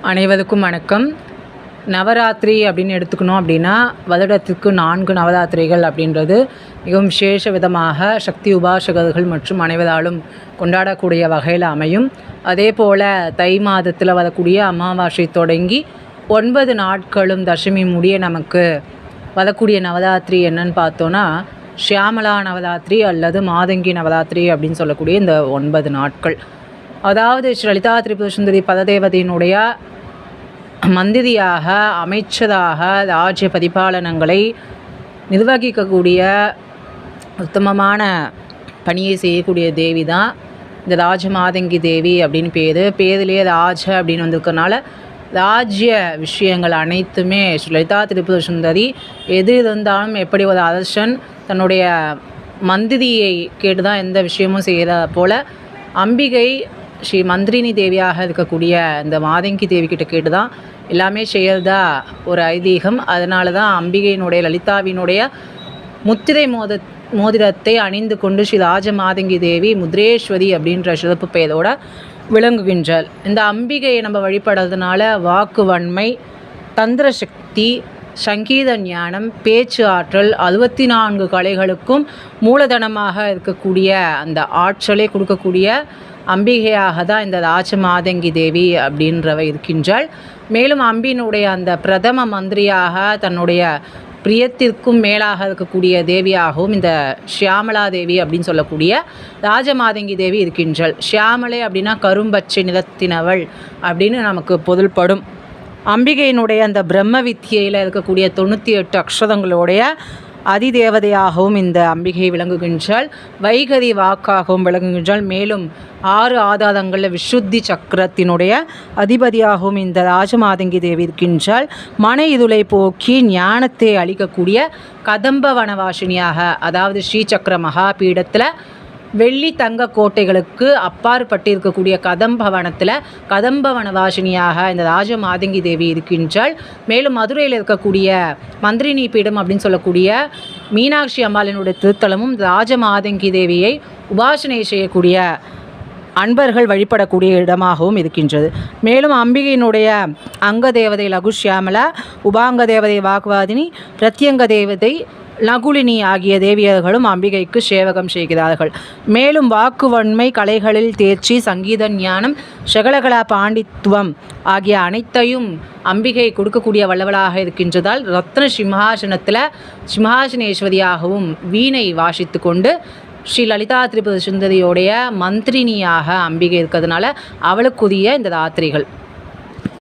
அனைவருக்கும் வணக்கம். நவராத்திரி அப்படின்னு எடுத்துக்கணும் அப்படின்னா வருடத்திற்கு 4 நவராத்திரிகள் அப்படின்றது மிகவும் விசேஷ விதமாக சக்தி உபாசகர்கள் மற்றும் அனைவராலும் கொண்டாடக்கூடிய வகையில் அமையும். அதே போல் தை மாதத்தில் வரக்கூடிய அமாவாசை தொடங்கி 9 நாட்களும் தசமி முடிய நமக்கு வரக்கூடிய நவராத்திரி என்னன்னு பார்த்தோன்னா ஷியாமலா நவராத்திரி அல்லது மாதங்கி நவராத்திரி அப்படின்னு சொல்லக்கூடிய இந்த 9 நாட்கள். அதாவது ஸ்ரீ லலிதா திரிபுர சுந்தரி பததேவதையினுடைய மந்திரியாக அமைச்சராக ராஜ்ய பரிபாலனங்களை நிர்வகிக்கக்கூடிய உத்தமமான பணியை செய்யக்கூடிய தேவி தான் இந்த ராஜமாதங்கி தேவி அப்படின்னு பேரிலே ராஜ அப்படின்னு வந்திருக்கனால ராஜ்ய விஷயங்கள் அனைத்துமே ஸ்ரீ லலிதா திரிபுர சுந்தரி எது இருந்தாலும் எப்படி ஒரு அரசன் தன்னுடைய மந்திரியை கேட்டு தான் எந்த விஷயமும் செய்கிற போல் அம்பிகை ஸ்ரீ மந்திரினி தேவியாக இருக்கக்கூடிய இந்த மாதங்கி தேவி கிட்ட கேட்டு தான் எல்லாமே செய்யறதா ஒரு ஐதீகம். அதனால தான் அம்பிகையினுடைய லலிதாவினுடைய முத்திரை மோதிரத்தை அணிந்து கொண்டு ஸ்ரீ ராஜமாதங்கி தேவி முத்ரேஸ்வரி அப்படின்ற சிறப்பு பெயரோட விளங்குகின்றாள். இந்த அம்பிகையை நம்ம வழிபடுறதுனால வாக்கு வன்மை, தந்திர சக்தி, சங்கீத ஞானம், பேச்சு ஆற்றல் 64 கலைகளுக்கும் மூலதனமாக இருக்கக்கூடிய அந்த ஆற்றலை கொடுக்கக்கூடிய அம்பிகையாக தான் இந்த ராஜமாதங்கி தேவி அப்படின்றவ இருக்கின்றாள். மேலும் அம்பினுடைய அந்த பிரதம மந்திரியாக தன்னுடைய பிரியத்திற்கும் மேலாக இருக்கக்கூடிய தேவியாகவும் இந்த ஷியாமலா தேவி அப்படின்னு சொல்லக்கூடிய ராஜமாதங்கி தேவி இருக்கின்றாள். ஷியாமலை அப்படின்னா கரும்பச்சை நிறத்தினவள் அப்படின்னு நமக்கு பொருள்படும். அம்பிகையினுடைய அந்த பிரம்ம வித்தியில் இருக்கக்கூடிய 98 அக்ஷரங்களுடைய அதிதேவதையாகவும் இந்த அம்பிகை விளங்குகின்றாள். வைகரி வாக்காகவும் விளங்குகின்றாள். மேலும் 6 ஆதாரங்களில் விசுத்தி சக்கரத்தினுடைய அதிபதியாகவும் இந்த ராஜமாதங்கி தேவி இருக்கின்றாள். மன இருளை போக்கி ஞானத்தை அளிக்கக்கூடிய கதம்ப வனவாசினியாக, அதாவது ஸ்ரீசக்கர மகாபீடத்தில் வெள்ளி தங்க கோட்டைகளுக்கு அப்பாற்பட்டு இருக்கக்கூடிய கதம்ப வனவாசினியாக இந்த ராஜமாதங்கி தேவி இருக்கின்றாள். மேலும் மதுரையில் இருக்கக்கூடிய மந்திரினி பீடம் அப்படின்னு சொல்லக்கூடிய மீனாட்சி அம்பாளினுடைய திருத்தலமும் ராஜமாதங்கி தேவியை உபாசனை செய்யக்கூடிய அன்பர்கள் வழிபடக்கூடிய இடமாகவும் இருக்கின்றது. மேலும் அம்பிகையினுடைய அங்க தேவதை லகுஷியாமலா, உபாங்க தேவதை வாக்வாதினி, பிரத்யங்க தேவதை நகுலினி ஆகிய தேவியர்களும் அம்பிகைக்கு சேவகம் செய்கிறார்கள். மேலும் வாக்குவன்மை, கலைகளில் தேர்ச்சி, சங்கீத ஞானம், சகலகலா பாண்டித்துவம் ஆகிய அனைத்தையும் அம்பிகை கொடுக்கக்கூடிய வல்லவளாக இருக்கின்றதால் ரத்ன சிம்ஹாசனத்தில் சிம்ஹாசனேஸ்வரியாகவும் வீணை வாசித்து கொண்டு ஸ்ரீ லலிதா திரிபுர சுந்தரியோடைய மந்திரினியாக அம்பிகை இருக்கிறதுனால அவளுக்குரிய இந்த ராத்திரிகள்.